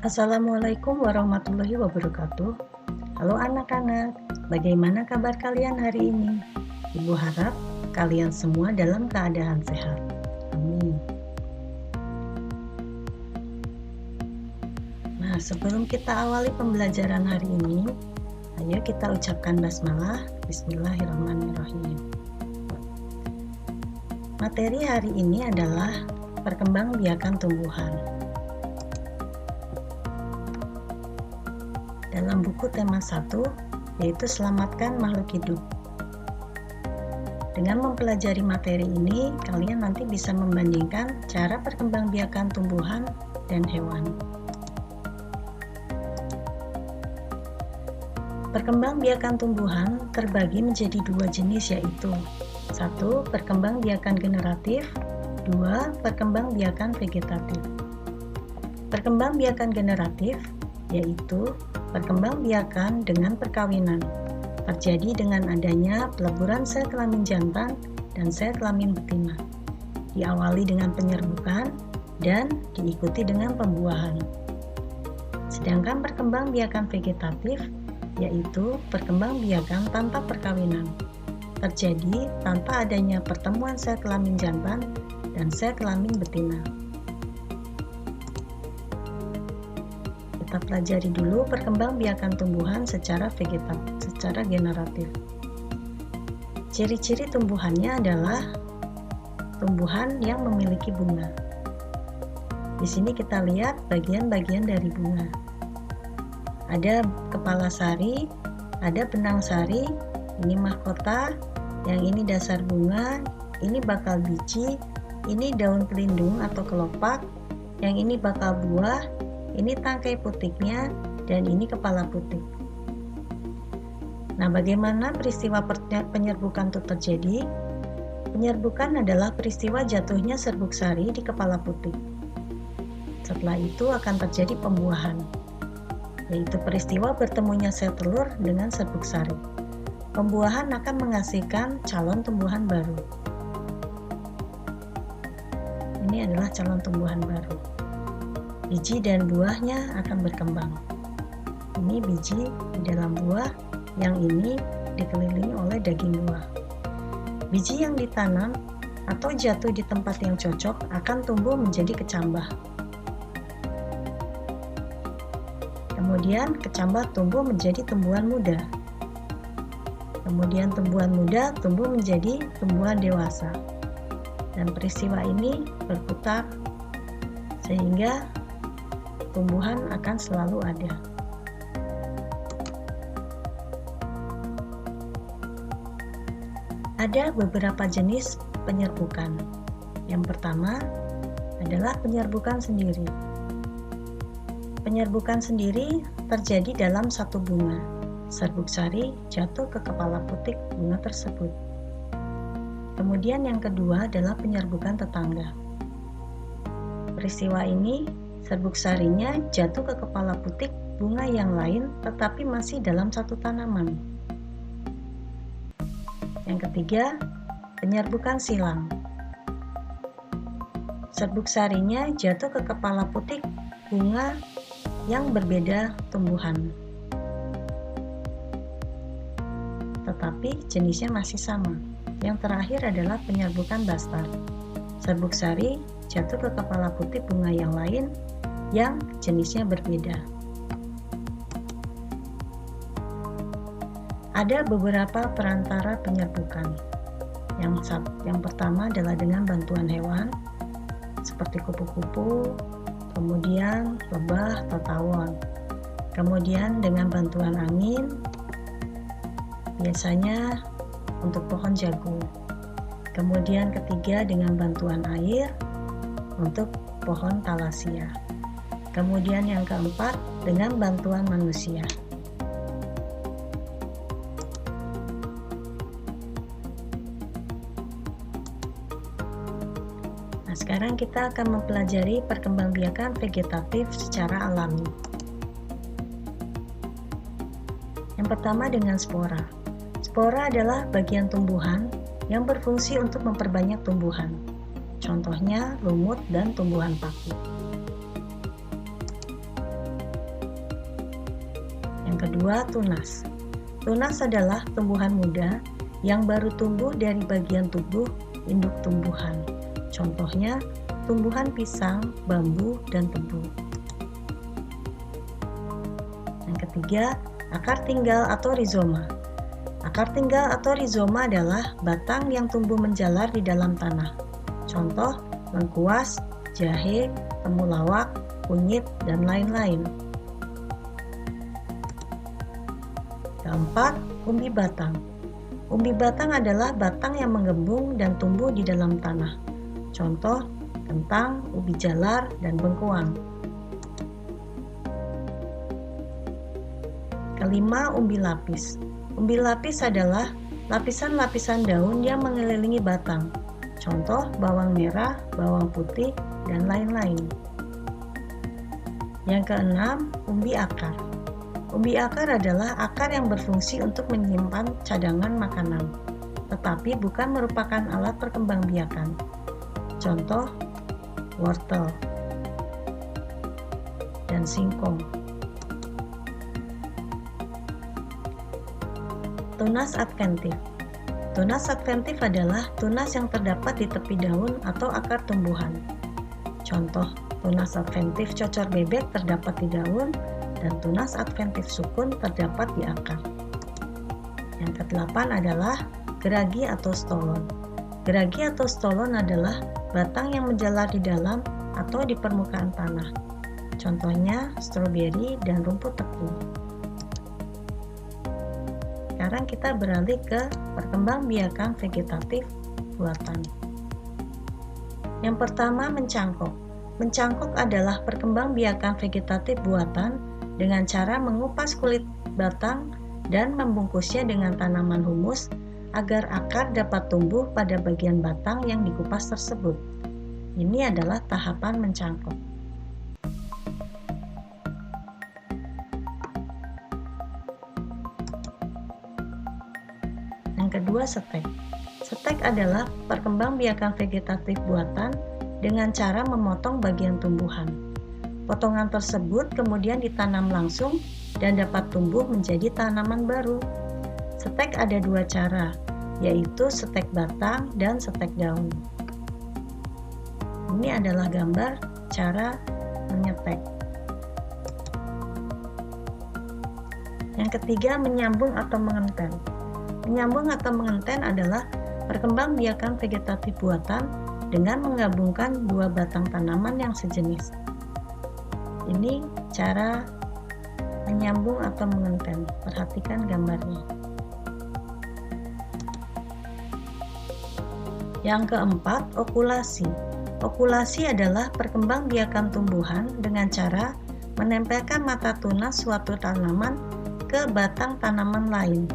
Assalamualaikum warahmatullahi wabarakatuh. Halo anak-anak, bagaimana kabar kalian hari ini? Ibu harap kalian semua dalam keadaan sehat. Amin. Nah, sebelum kita awali pembelajaran hari ini, ayo kita ucapkan basmalah. Bismillahirrahmanirrahim. Materi hari ini adalah perkembangbiakan tumbuhan. Dalam buku tema 1, yaitu Selamatkan Makhluk Hidup. Dengan mempelajari materi ini, kalian nanti bisa membandingkan cara perkembangbiakan tumbuhan dan hewan. Perkembangbiakan tumbuhan terbagi menjadi dua jenis, yaitu 1. Perkembangbiakan generatif, 2. Perkembangbiakan vegetatif. Perkembangbiakan generatif yaitu perkembangbiakan dengan perkawinan, terjadi dengan adanya peleburan sel kelamin jantan dan sel kelamin betina, diawali dengan penyerbukan dan diikuti dengan pembuahan. Sedangkan perkembangbiakan vegetatif yaitu perkembangbiakan tanpa perkawinan, terjadi tanpa adanya pertemuan sel kelamin jantan dan sel kelamin betina. Kita pelajari dulu perkembangbiakan tumbuhan secara generatif. Ciri-ciri tumbuhannya adalah tumbuhan yang memiliki bunga. Di sini kita lihat bagian-bagian dari bunga. Ada kepala sari, ada benang sari, ini mahkota, yang ini dasar bunga, ini bakal biji, ini daun pelindung atau kelopak, yang ini bakal buah, ini tangkai putiknya, dan ini kepala putik. Nah, bagaimana peristiwa penyerbukan itu terjadi? Penyerbukan adalah peristiwa jatuhnya serbuk sari di kepala putik. Setelah itu akan terjadi pembuahan, yaitu peristiwa bertemunya sel telur dengan serbuk sari. Pembuahan akan menghasilkan calon tumbuhan baru. Ini adalah calon tumbuhan baru. Biji dan buahnya akan berkembang. Ini biji di dalam buah, yang ini dikelilingi oleh daging buah. Biji yang ditanam atau jatuh di tempat yang cocok akan tumbuh menjadi kecambah. Kemudian kecambah tumbuh menjadi tumbuhan muda. Kemudian tumbuhan muda tumbuh menjadi tumbuhan dewasa. Dan peristiwa ini berputar sehingga tumbuhan akan selalu ada. Ada beberapa jenis penyerbukan. Yang pertama adalah penyerbukan sendiri. Penyerbukan sendiri terjadi dalam satu bunga. Serbuk sari jatuh ke kepala putik bunga tersebut. Kemudian yang kedua adalah penyerbukan tetangga. Peristiwa ini, serbuk sarinya jatuh ke kepala putik bunga yang lain tetapi masih dalam satu tanaman. Yang ketiga, penyerbukan silang. Serbuk sarinya jatuh ke kepala putik bunga yang berbeda tumbuhan, tetapi jenisnya masih sama. Yang terakhir adalah penyerbukan bastar. Serbuk sari jatuh ke kepala putik bunga yang lain yang jenisnya berbeda. Ada beberapa perantara penyerbukan. Yang pertama adalah dengan bantuan hewan seperti kupu-kupu, kemudian lebah atau tawon. Kemudian dengan bantuan angin, biasanya untuk pohon jagung. Kemudian ketiga dengan bantuan air untuk pohon talasia. Kemudian yang keempat dengan bantuan manusia. Nah, sekarang kita akan mempelajari perkembangbiakan vegetatif secara alami. Yang pertama dengan spora. Spora adalah bagian tumbuhan yang berfungsi untuk memperbanyak tumbuhan. Contohnya lumut dan tumbuhan paku. Yang kedua, tunas. Tunas adalah tumbuhan muda yang baru tumbuh dari bagian tubuh induk tumbuhan. Contohnya, tumbuhan pisang, bambu, dan tebu. Yang ketiga, akar tinggal atau rizoma. Akar tinggal atau rizoma adalah batang yang tumbuh menjalar di dalam tanah. Contoh, lengkuas, jahe, temulawak, kunyit, dan lain-lain. Keempat, umbi batang. Umbi batang adalah batang yang menggembung dan tumbuh di dalam tanah. Contoh, kentang, ubi jalar, dan bengkuang. Kelima, umbi lapis. Umbi lapis adalah lapisan-lapisan daun yang mengelilingi batang. Contoh, bawang merah, bawang putih, dan lain-lain. Yang keenam, umbi akar. Umbi akar adalah akar yang berfungsi untuk menyimpan cadangan makanan, tetapi bukan merupakan alat perkembangbiakan. Contoh, wortel dan singkong. Tunas adventif. Tunas adventif adalah tunas yang terdapat di tepi daun atau akar tumbuhan. Contoh, tunas adventif cocor bebek terdapat di daun, dan tunas adventif sukun terdapat di akar. Yang kedelapan adalah geragi atau stolon. Geragi atau stolon adalah batang yang menjalar di dalam atau di permukaan tanah. Contohnya stroberi dan rumput tebu. Sekarang kita beralih ke perkembangbiakan vegetatif buatan. Yang pertama, mencangkok. Mencangkok adalah perkembangbiakan vegetatif buatan dengan cara mengupas kulit batang dan membungkusnya dengan tanaman humus agar akar dapat tumbuh pada bagian batang yang dikupas tersebut. Ini adalah tahapan mencangkok. Yang kedua, setek. Setek adalah perkembangbiakan vegetatif buatan dengan cara memotong bagian tumbuhan. Potongan tersebut kemudian ditanam langsung dan dapat tumbuh menjadi tanaman baru. Setek ada dua cara, yaitu setek batang dan setek daun. Ini adalah gambar cara menyetek. Yang ketiga, menyambung atau mengenten. Menyambung atau mengenten adalah perkembangbiakan vegetatif buatan dengan menggabungkan dua batang tanaman yang sejenis. Ini cara menyambung atau mengenten. Perhatikan gambarnya. Yang keempat, okulasi. Okulasi adalah perkembangbiakan tumbuhan dengan cara menempelkan mata tunas suatu tanaman ke batang tanaman lain.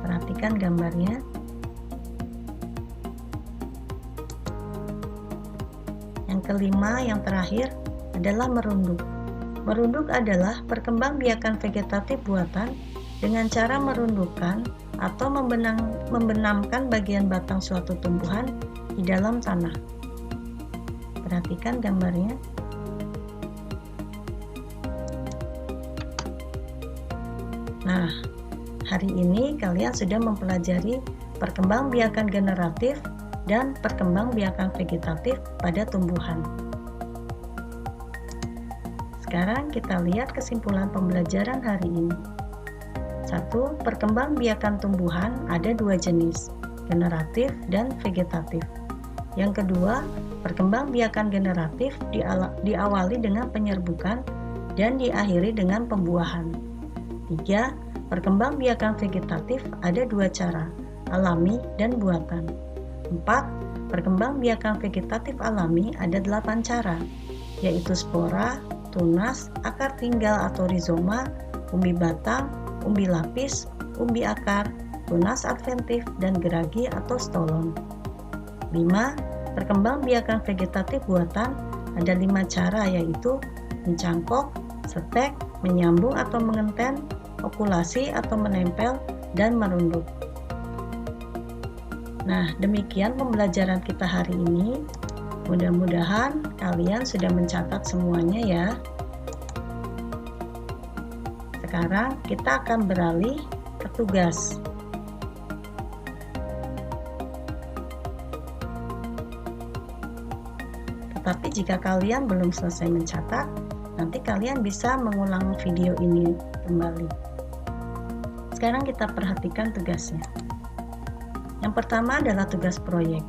Perhatikan gambarnya. Yang kelima, yang terakhir adalah merunduk. Merunduk adalah perkembangbiakan vegetatif buatan dengan cara merundukkan atau membenamkan bagian batang suatu tumbuhan di dalam tanah. Perhatikan gambarnya. Nah, hari ini kalian sudah mempelajari perkembangbiakan generatif dan perkembangbiakan vegetatif pada tumbuhan. Sekarang kita lihat kesimpulan pembelajaran hari ini. 1. Perkembangbiakan tumbuhan ada dua jenis, generatif dan vegetatif. Yang kedua, perkembangbiakan generatif diawali dengan penyerbukan dan diakhiri dengan pembuahan. 3. Perkembangbiakan vegetatif ada dua cara, alami dan buatan. 4. Perkembangbiakan vegetatif alami ada 8 cara, yaitu spora, tunas, akar tinggal atau rizoma, umbi batang, umbi lapis, umbi akar, tunas adventif, dan geragi atau stolon. 5. Perkembangbiakan vegetatif buatan ada 5 cara, yaitu mencangkok, setek, menyambung atau mengenten, okulasi atau menempel, dan merunduk. Nah, demikian pembelajaran kita hari ini. Mudah-mudahan kalian sudah mencatat semuanya ya. Sekarang kita akan beralih ke tugas. Tetapi jika kalian belum selesai mencatat, nanti kalian bisa mengulang video ini kembali. Sekarang kita perhatikan tugasnya. Yang pertama adalah tugas proyek.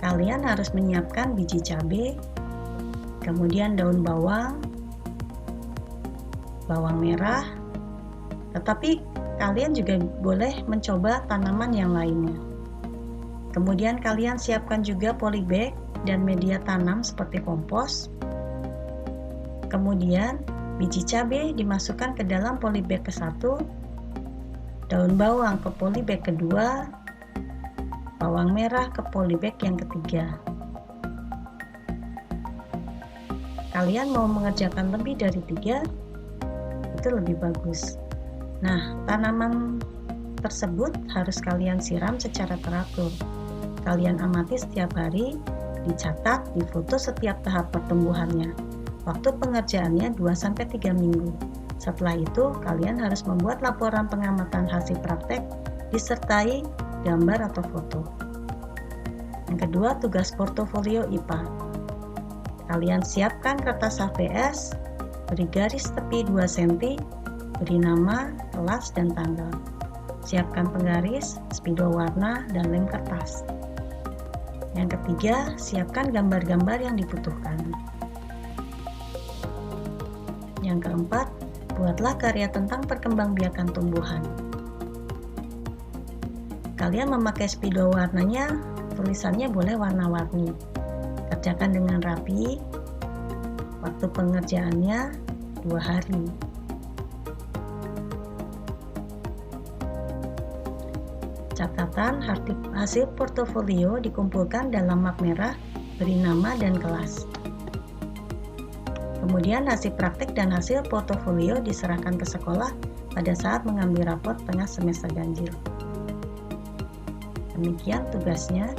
Kalian harus menyiapkan biji cabai, kemudian daun bawang, bawang merah, tetapi kalian juga boleh mencoba tanaman yang lainnya. Kemudian kalian siapkan juga polybag dan media tanam seperti kompos. Kemudian biji cabai dimasukkan ke dalam polybag ke-1, daun bawang ke polybag ke-2, bawang merah ke polybag yang ketiga. Kalian mau mengerjakan lebih dari 3, itu lebih bagus. Nah, tanaman tersebut harus kalian siram secara teratur. Kalian amati setiap hari, dicatat, difoto setiap tahap pertumbuhannya. Waktu pengerjaannya 2-3 minggu. Setelah itu, kalian harus membuat laporan pengamatan hasil praktek disertai gambar atau foto. Yang kedua, tugas portofolio IPA. Kalian siapkan kertas HVS, beri garis tepi 2 cm, beri nama, kelas, dan tanggal. Siapkan penggaris, spidol warna, dan lem kertas. Yang ketiga, siapkan gambar-gambar yang dibutuhkan. Yang keempat, buatlah karya tentang perkembangbiakan tumbuhan. Kalian memakai spidol warnanya, tulisannya boleh warna-warni. Kerjakan dengan rapi. Waktu pengerjaannya 2 hari. Catatan hasil portofolio dikumpulkan dalam map merah, beri nama dan kelas. Kemudian hasil praktek dan hasil portofolio diserahkan ke sekolah pada saat mengambil rapot tengah semester ganjil. Demikian tugasnya.